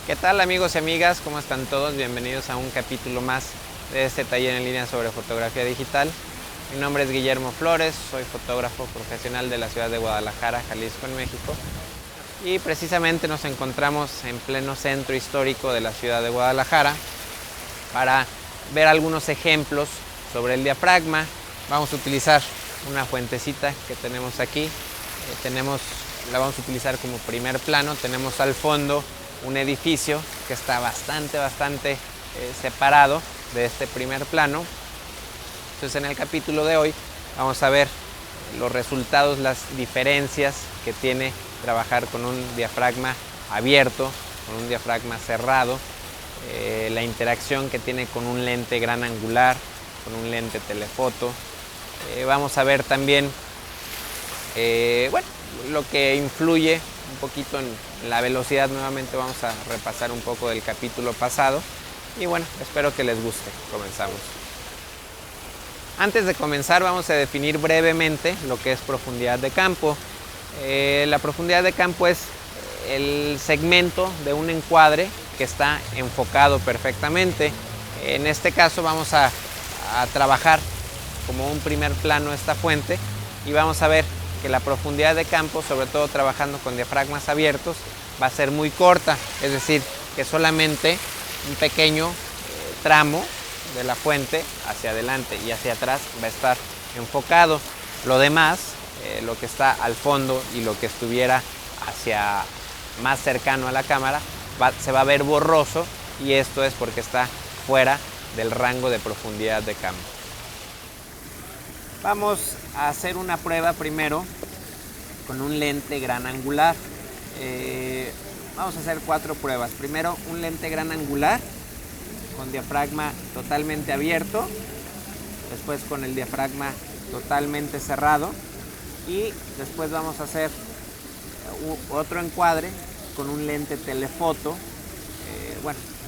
¿Qué tal amigos y amigas? ¿Cómo están todos? Bienvenidos a un capítulo más de este taller en línea sobre fotografía digital. Mi nombre es Guillermo Flores, soy fotógrafo profesional de la ciudad de Guadalajara, Jalisco, en México. Y precisamente nos encontramos en pleno centro histórico de la ciudad de Guadalajara para ver algunos ejemplos sobre el diafragma. Vamos a utilizar una fuentecita que tenemos aquí. La vamos a utilizar como primer plano. Tenemos al fondo un edificio que está bastante separado de este primer plano. Entonces en el capítulo de hoy vamos a ver los resultados, las diferencias que tiene trabajar con un diafragma abierto, con un diafragma cerrado, la interacción que tiene con un lente gran angular, con un lente telefoto. Vamos a ver también lo que influye un poquito en la velocidad. Nuevamente vamos a repasar un poco del capítulo pasado y bueno, espero que les guste. Comenzamos. Antes de comenzar vamos a definir brevemente lo que es profundidad de campo. La profundidad de campo es el segmento de un encuadre que está enfocado perfectamente. En este caso vamos a trabajar como un primer plano esta fuente y vamos a ver que la profundidad de campo, sobre todo trabajando con diafragmas abiertos, va a ser muy corta, es decir, que solamente un pequeño tramo de la fuente hacia adelante y hacia atrás va a estar enfocado. Lo demás, lo que está al fondo y lo que estuviera hacia más cercano a la cámara, se va a ver borroso, y esto es porque está fuera del rango de profundidad de campo. Vamos a hacer una prueba primero con un lente gran angular. Vamos a hacer 4 pruebas. Primero, un lente gran angular con diafragma totalmente abierto. Después con el diafragma totalmente cerrado. Y después vamos a hacer otro encuadre con un lente telefoto.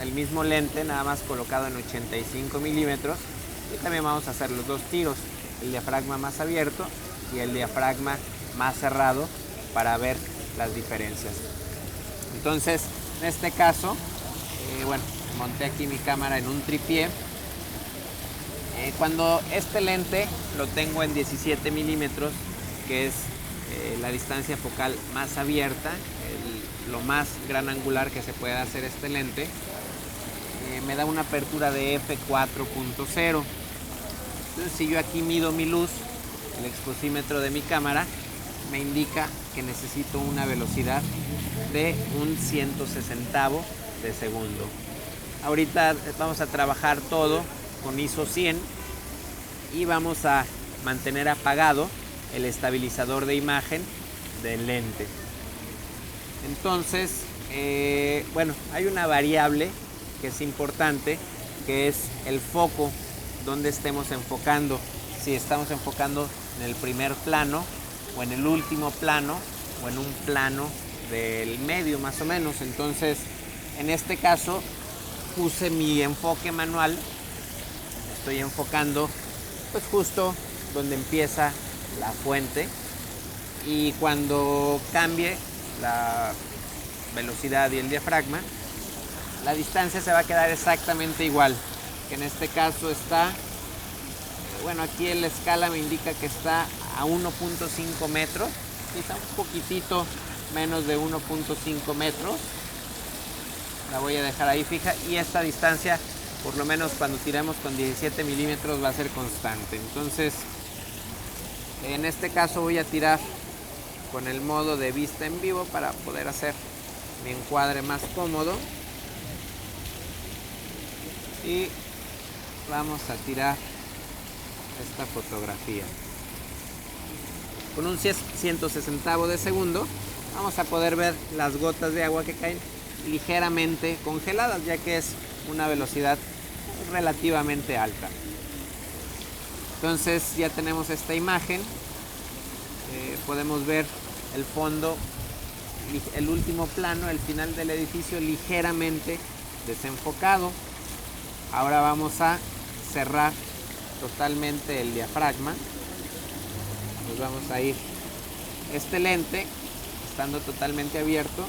El mismo lente, nada más colocado en 85 milímetros. Y también vamos a hacer los 2 tiros. El diafragma más abierto y el diafragma más cerrado para ver las diferencias. Entonces, en este caso, monté aquí mi cámara en un tripié. Cuando este lente lo tengo en 17 milímetros, que es la distancia focal más abierta, lo más gran angular que se puede hacer este lente, me da una apertura de f4.0. Entonces, si yo aquí mido mi luz, el exposímetro de mi cámara me indica que necesito una velocidad de un 160avo de segundo. Ahorita vamos a trabajar todo con ISO 100 y vamos a mantener apagado el estabilizador de imagen del lente. Entonces, hay una variable que es importante, que es el foco donde estemos enfocando. Si estamos enfocando en el primer plano o en el último plano o en un plano del medio más o menos. Entonces, en este caso puse mi enfoque manual. Estoy enfocando pues justo donde empieza la fuente, y cuando cambie la velocidad y el diafragma, la distancia se va a quedar exactamente igual, que en este caso está, aquí en la escala me indica que está a 1.5 metros, quizá un poquitito menos de 1.5 metros. La voy a dejar ahí fija, y esta distancia, por lo menos cuando tiramos con 17 milímetros, va a ser constante. Entonces, en este caso voy a tirar con el modo de vista en vivo para poder hacer mi encuadre más cómodo. Y vamos a tirar esta fotografía. Con un 160avo de segundo vamos a poder ver las gotas de agua que caen ligeramente congeladas, ya que es una velocidad relativamente alta. Entonces ya tenemos esta imagen. Podemos ver el fondo, el último plano, el final del edificio ligeramente desenfocado. Ahora vamos a cerrar totalmente el diafragma. Nos vamos a ir. Este lente, estando totalmente abierto,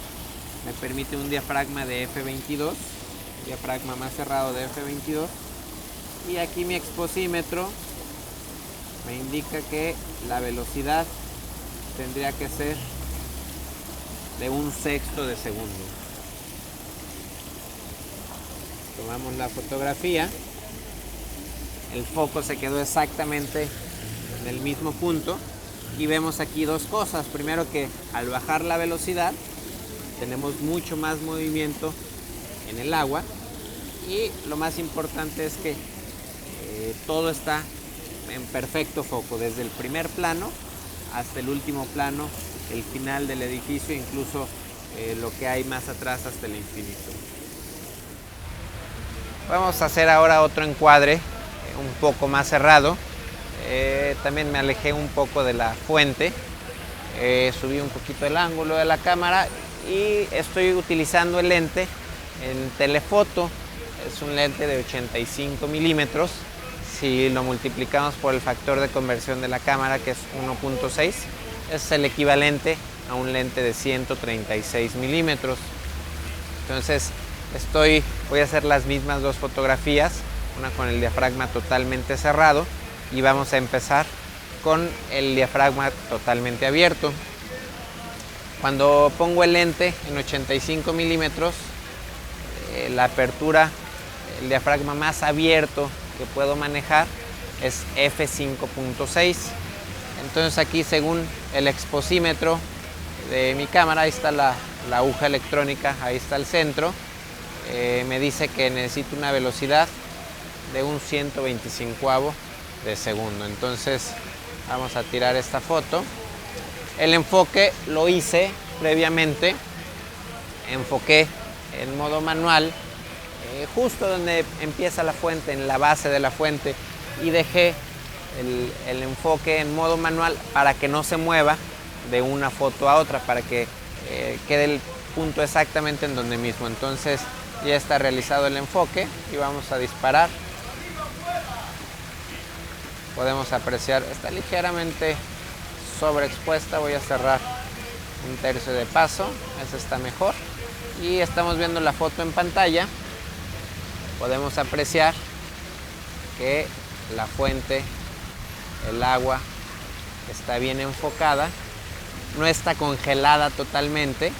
me permite un diafragma de f22, diafragma más cerrado de f22, y aquí mi exposímetro me indica que la velocidad tendría que ser de 1/6 de segundo. Tomamos la fotografía, el foco se quedó exactamente en el mismo punto y vemos aquí dos cosas. Primero, que al bajar la velocidad tenemos mucho más movimiento en el agua, y lo más importante es que todo está en perfecto foco, desde el primer plano hasta el último plano, el final del edificio, incluso lo que hay más atrás hasta el infinito. Vamos a hacer ahora otro encuadre un poco más cerrado. También me alejé un poco de la fuente, subí un poquito el ángulo de la cámara y estoy utilizando el lente en telefoto. Es un lente de 85 milímetros. Si lo multiplicamos por el factor de conversión de la cámara, que es 1.6, es el equivalente a un lente de 136 milímetros. Entonces voy a hacer las mismas dos fotografías, una con el diafragma totalmente cerrado, y vamos a empezar con el diafragma totalmente abierto. Cuando pongo el lente en 85 milímetros, la apertura, el diafragma más abierto que puedo manejar es f5.6. Entonces aquí, según el exposímetro de mi cámara, ahí está la aguja electrónica, ahí está el centro, me dice que necesito una velocidad de un 125avo de segundo. Entonces vamos a tirar esta foto. El enfoque lo hice previamente, enfoqué en modo manual, justo donde empieza la fuente, en la base de la fuente, y dejé el enfoque en modo manual para que no se mueva de una foto a otra, para que quede el punto exactamente en donde mismo. Entonces ya está realizado el enfoque y vamos a disparar. Podemos apreciar, está ligeramente sobreexpuesta. Voy a cerrar 1/3 de paso, eso está mejor, y estamos viendo la foto en pantalla. Podemos apreciar que la fuente, el agua, está bien enfocada, no está congelada totalmente,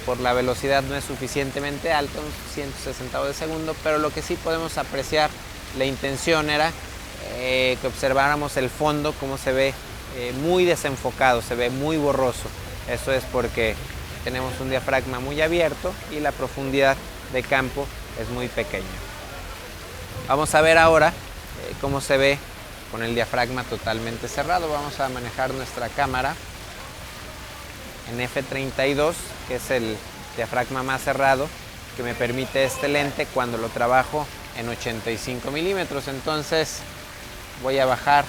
por la velocidad no es suficientemente alta, un 160 de segundo, pero lo que sí podemos apreciar, la intención era que observáramos el fondo, cómo se ve muy desenfocado, se ve muy borroso. Eso es porque tenemos un diafragma muy abierto y la profundidad de campo es muy pequeña. Vamos a ver ahora cómo se ve con el diafragma totalmente cerrado. Vamos a manejar nuestra cámara en f32, que es el diafragma más cerrado que me permite este lente cuando lo trabajo en 85 milímetros. Entonces voy a bajar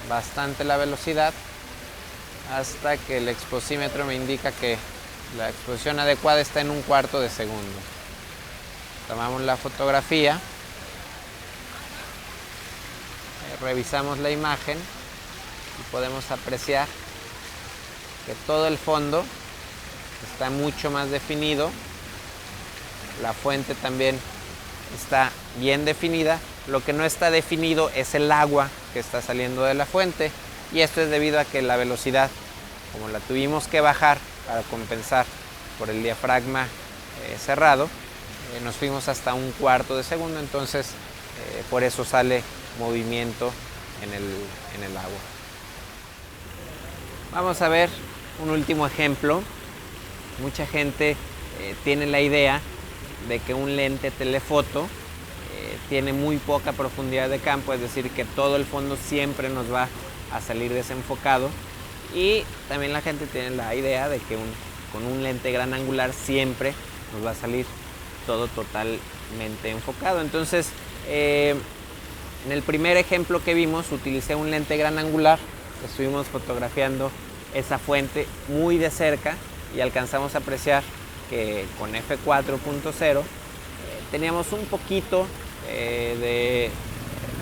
bastante la velocidad hasta que el exposímetro me indica que la exposición adecuada está en 1/4 de segundo. Tomamos la fotografía, revisamos la imagen y podemos apreciar que todo el fondo está mucho más definido. La fuente también está bien definida. Lo que no está definido es el agua que está saliendo de la fuente, y esto es debido a que la velocidad, como la tuvimos que bajar para compensar por el diafragma cerrado, nos fuimos hasta 1/4 de segundo. Entonces por eso sale movimiento en el agua. Vamos a ver un último ejemplo. Mucha gente tiene la idea de que un lente telefoto tiene muy poca profundidad de campo, es decir, que todo el fondo siempre nos va a salir desenfocado, y también la gente tiene la idea de que con un lente gran angular siempre nos va a salir todo totalmente enfocado. Entonces, en el primer ejemplo que vimos, utilicé un lente gran angular, estuvimos fotografiando esa fuente muy de cerca y alcanzamos a apreciar que con f4.0 teníamos un poquito de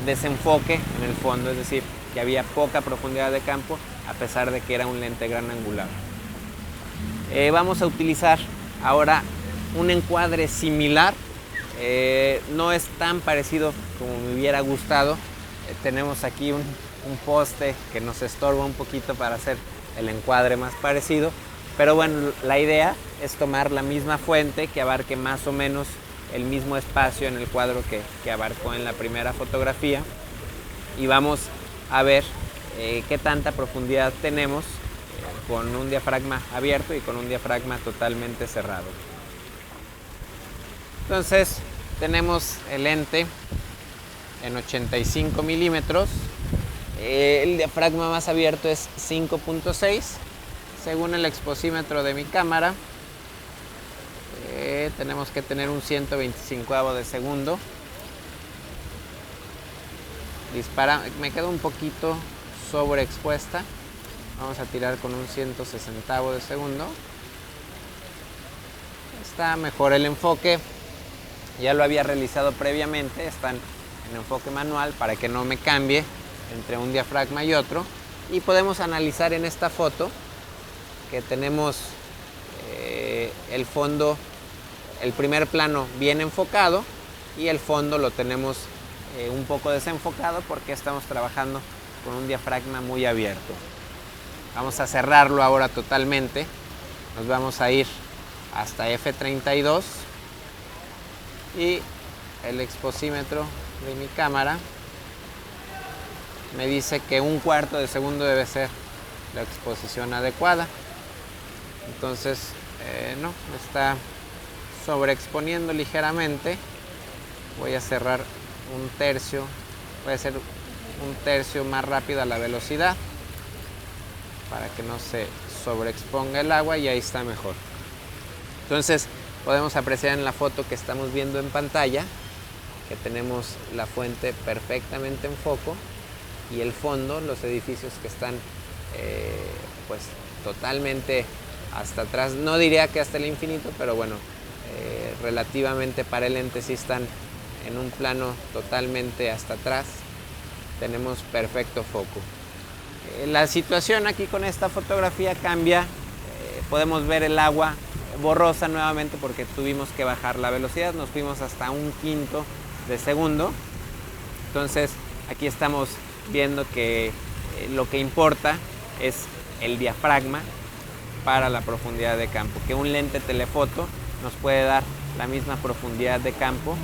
desenfoque en el fondo, es decir, que había poca profundidad de campo a pesar de que era un lente gran angular. Vamos a utilizar ahora un encuadre similar. No es tan parecido como me hubiera gustado. Tenemos aquí un poste que nos estorba un poquito para hacer el encuadre más parecido. Pero bueno, la idea es tomar la misma fuente que abarque más o menos el mismo espacio en el cuadro que abarcó en la primera fotografía. Y vamos a ver qué tanta profundidad tenemos con un diafragma abierto y con un diafragma totalmente cerrado. Entonces tenemos el lente en 85 milímetros. El diafragma más abierto es 5.6 según el exposímetro de mi cámara. Tenemos que tener un 125avo de segundo. Dispara, me quedo un poquito sobreexpuesta. Vamos a tirar con un 160avo de segundo. Está mejor el enfoque. Ya lo había realizado previamente. Están en enfoque manual para que no me cambie entre un diafragma y otro. Y podemos analizar en esta foto que tenemos el fondo, el primer plano bien enfocado y el fondo lo tenemos un poco desenfocado porque estamos trabajando con un diafragma muy abierto. Vamos a cerrarlo ahora totalmente. Nos vamos a ir hasta f32 y el exposímetro de mi cámara me dice que 1/4 de segundo debe ser la exposición adecuada. Entonces no, me está sobreexponiendo ligeramente. Voy a cerrar un tercio, voy a hacer un tercio más rápido a la velocidad para que no se sobreexponga el agua y ahí está mejor. Entonces podemos apreciar en la foto que estamos viendo en pantalla que tenemos la fuente perfectamente en foco y el fondo, los edificios que están pues totalmente hasta atrás, no diría que hasta el infinito, pero bueno, relativamente para el lente sí están en un plano totalmente hasta atrás. Tenemos perfecto foco. La situación aquí con esta fotografía cambia. Podemos ver el agua borrosa nuevamente porque tuvimos que bajar la velocidad. Nos fuimos hasta 1/5 de segundo. Entonces aquí estamos viendo que lo que importa es el diafragma para la profundidad de campo, que un lente telefoto nos puede dar la misma profundidad de campo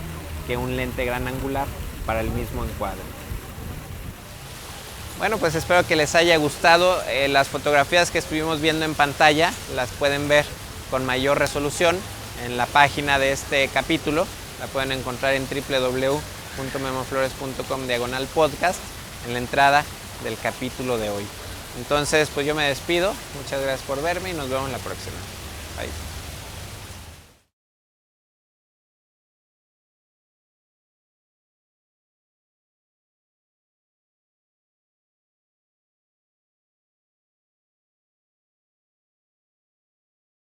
que un lente gran angular para el mismo encuadre. Bueno, pues espero que les haya gustado. Las fotografías que estuvimos viendo en pantalla las pueden ver con mayor resolución en la página de este capítulo. La pueden encontrar en www.memoflores.com/podcast en la entrada del capítulo de hoy. Entonces, pues yo me despido. Muchas gracias por verme y nos vemos la próxima. Bye.